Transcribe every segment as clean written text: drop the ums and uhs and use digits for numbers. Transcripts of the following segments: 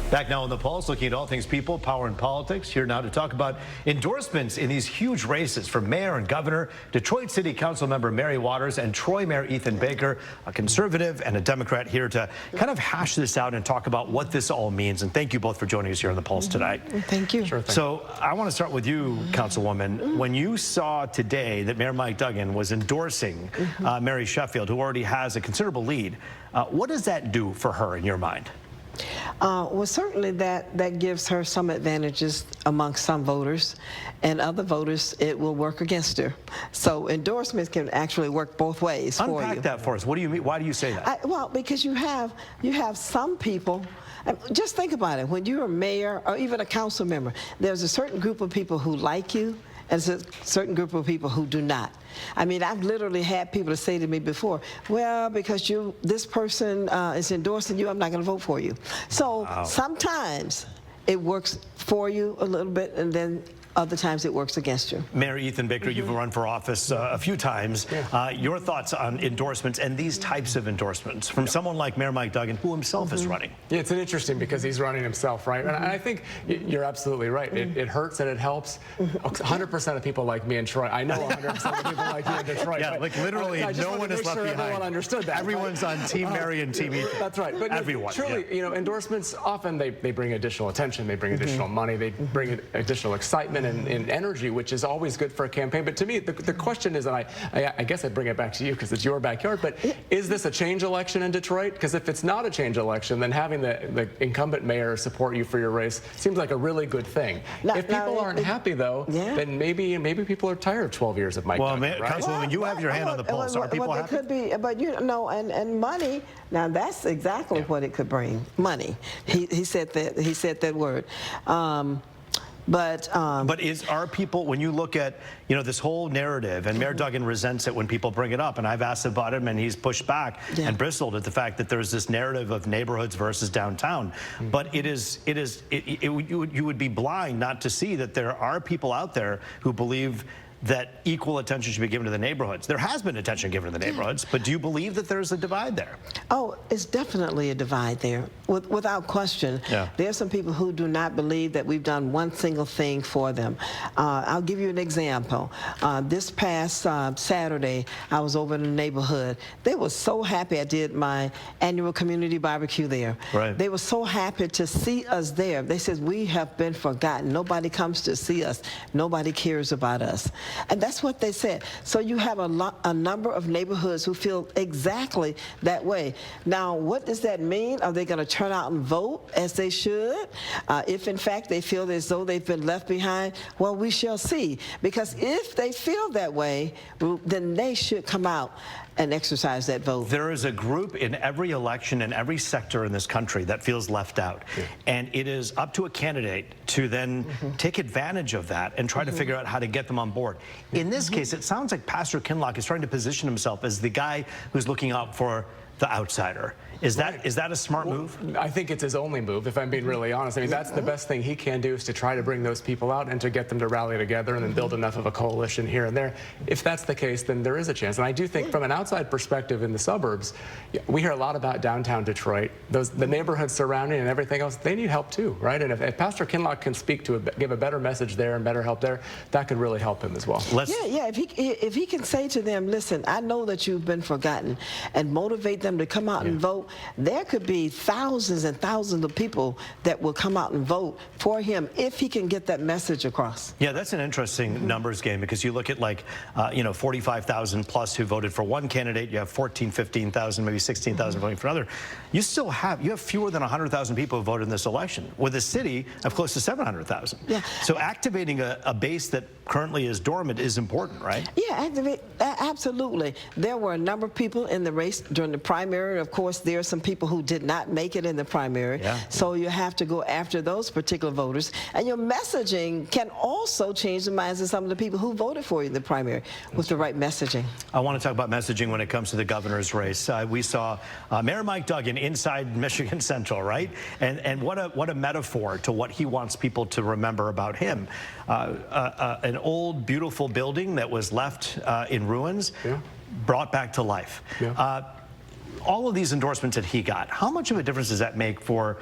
Back now on the Pulse, looking at all things people, power, and politics. Here now to talk about endorsements in these huge races for mayor and governor. Detroit City Council member Mary Waters and Troy Mayor Ethan Baker, a conservative and a Democrat, here to kind of hash this out and talk about what this all means. And thank you both for joining us here on the Pulse tonight. Thank you. Sure thing. So I want to start with you, Councilwoman. When you saw today that Mayor Mike Duggan was endorsing Mary Sheffield, who already has a considerable lead, what does that do for her in your mind? Well, certainly that gives her some advantages amongst some voters, and other voters it will work against her. So endorsements can actually work both ways for you. Unpack that for us. What do you mean? Why do you say that? Well, because you have some people. Just think about it. When you're a mayor or even a council member, there's a certain group of people who like you, and a certain group of people who do not. I mean, I've literally had people to say to me before, well, because this person is endorsing you, I'm not going to vote for you. So sometimes it works for you a little bit, and then other times it works against you. Mayor Ethan Baker, you've run for office a few times. Your thoughts on endorsements and these types of endorsements from someone like Mayor Mike Duggan, who himself is running? Yeah, it's interesting because he's running himself, right? And I think you're absolutely right. It hurts and it helps. 100% of people like me in Detroit. I know 100% of people like you in Detroit. Yeah, like literally no one is left behind. Everyone understood that. Everyone's on Team Mary and Team Ethan. That's right. But everyone. Truly, you know, endorsements often they bring additional attention, they bring additional money, they bring additional excitement and energy, which is always good for a campaign. But to me, the question is, and I guess I bring it back to you because it's your backyard, but is this a change election in Detroit? Because if it's not a change election, then having the incumbent mayor support you for your race seems like a really good thing. If people aren't happy, though, then maybe people are tired of 12 years of Mike Duggan, right? Councilwoman, you have your hand on the pulse. Are people happy? It could be, but you know, and money. Now that's exactly what it could bring. Money. He said that. He said that word. But are people, when you look at, you know, this whole narrative, and Mayor Duggan resents it when people bring it up, and I've asked about him, and he's pushed back and bristled at the fact that there's this narrative of neighborhoods versus downtown. But you would be blind not to see that there are people out there who believe that equal attention should be given to the neighborhoods. There has been attention given to the neighborhoods, but do you believe that there's a divide there? Oh, it's definitely a divide there, without question. There are some people who do not believe that we've done one single thing for them. I'll give you an example. This past Saturday, I was over in the neighborhood. They were so happy I did my annual community barbecue there. They were so happy to see us there. They said, we have been forgotten. Nobody comes to see us. Nobody cares about us. And that's what they said. So you have a number of neighborhoods who feel exactly that way. Now, what does that mean? Are they going to turn out and vote as they should? If, in fact, they feel as though they've been left behind, well, we shall see. Because if they feel that way, then they should come out and exercise that vote. There is a group in every election in every sector in this country that feels left out. And it is up to a candidate to then take advantage of that and try to figure out how to get them on board. In this case, it sounds like Pastor Kinloch is trying to position himself as the guy who's looking out for the outsider. Is that a smart move? I think it's his only move, if I'm being really honest. I mean, that's the best thing he can do, is to try to bring those people out and to get them to rally together and then build enough of a coalition here and there. If that's the case, then there is a chance. And I do think from an outside perspective in the suburbs, we hear a lot about downtown Detroit. The neighborhoods surrounding and everything else, they need help too, right? And if Pastor Kinloch can speak to give a better message there and better help there, that could really help him as well. If he can say to them, listen, I know that you've been forgotten, and motivate them to come out and vote, there could be thousands and thousands of people that will come out and vote for him if he can get that message across. Yeah, that's an interesting numbers game, because you look at, like, you know, 45,000 plus who voted for one candidate. You have 14, 15,000, maybe 16,000 voting for another. You have fewer than 100,000 people who voted in this election, with a city of close to 700,000. So activating a base that currently is dormant is important, right? Yeah, absolutely. There were a number of people in the race during the primary. Of course, there are some people who did not make it in the primary. So you have to go after those particular voters. And your messaging can also change the minds of some of the people who voted for you in the primary with the right messaging. I want to talk about messaging when it comes to the governor's race. We saw Mayor Mike Duggan inside Michigan Central, right? And what a metaphor to what he wants people to remember about him. An old, beautiful building that was left in ruins, brought back to life. All of these endorsements that he got, how much of a difference does that make for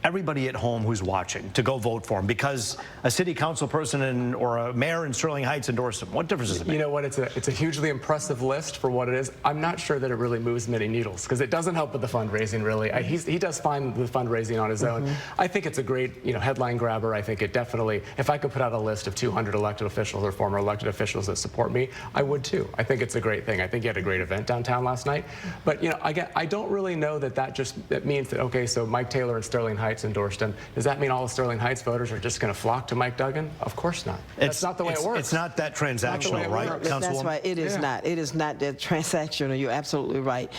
everybody at home who's watching to go vote for him because a city council person or a mayor in Sterling Heights endorsed him? What difference does it make? You know what? It's a hugely impressive list for what it is. I'm not sure that it really moves many needles because it doesn't help with the fundraising, really. He does fine with the fundraising on his own. I think it's a great, headline grabber. I think it definitely, if I could put out a list of 200 elected officials or former elected officials that support me, I would too. I think it's a great thing. I think he had a great event downtown last night. But, I don't really know that means that, okay, so Mike Taylor and Sterling Heights endorsed him. Does that mean all the Sterling Heights voters are just going to flock to Mike Duggan? Of course not. That's not the way it works. It's not that transactional, right, Councilwoman? That's right. It is not. It is not that transactional. You're absolutely right.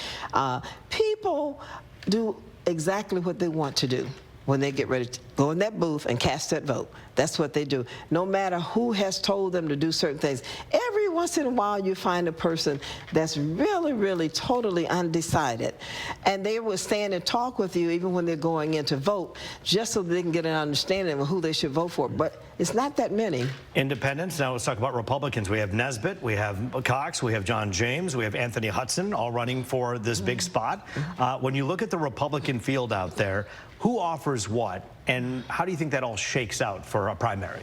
People do exactly what they want to do when they get ready to go in that booth and cast that vote. That's what they do. No matter who has told them to do certain things. Every once in a while you find a person that's really, really totally undecided. And they will stand and talk with you even when they're going in to vote, just so they can get an understanding of who they should vote for. But it's not that many. Independents. Now let's talk about Republicans. We have Nesbitt, we have Cox, we have John James, we have Anthony Hudson all running for this big spot. When you look at the Republican field out there, who offers what, and how do you think that all shakes out for a primary?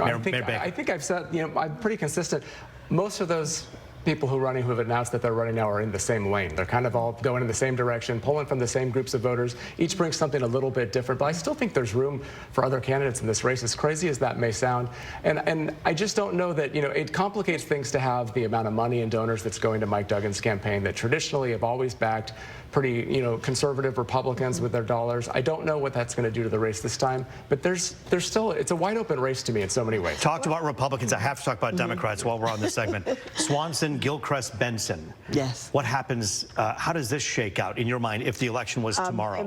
I think I've said, I'm pretty consistent. Most of those people who have announced that they're running now are in the same lane. They're kind of all going in the same direction, pulling from the same groups of voters. Each brings something a little bit different, but I still think there's room for other candidates in this race, as crazy as that may sound. And I just don't know that, it complicates things to have the amount of money and donors that's going to Mike Duggan's campaign that traditionally have always backed pretty, conservative Republicans with their dollars. I don't know what that's going to do to the race this time, but there's still, it's a wide open race to me in so many ways. Talked about Republicans. I have to talk about Democrats while we're on this segment. Swanson, Gilchrist, Benson. Yes. What happens, how does this shake out in your mind if the election was tomorrow?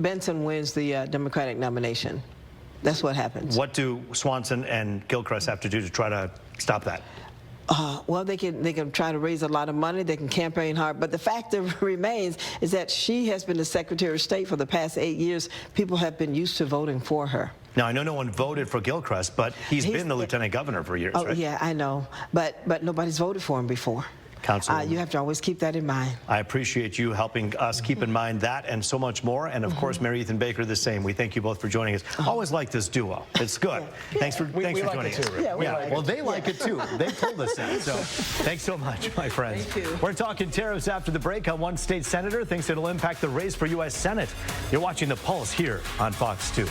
Benson wins the Democratic nomination. That's what happens. What do Swanson and Gilchrist have to do to try to stop that? Well, they can try to raise a lot of money. They can campaign hard. But the fact that remains is that she has been the Secretary of State for the past 8 years. People have been used to voting for her. Now, I know no one voted for Gilchrist, but he's been the lieutenant governor for years, right? Yeah, I know. But nobody's voted for him before. Councilwoman. You have to always keep that in mind. I appreciate you helping us keep in mind that and so much more. And of course, Mary Ethan Baker, the same. We thank you both for joining us. Always like this duo. It's good. Thanks for joining like us. Too, yeah, Well, they like it too. They pulled us in. So thanks so much, my friends. Thank you. We're talking tariffs after the break on one state senator thinks it'll impact the race for U.S. Senate. You're watching The Pulse here on Fox 2.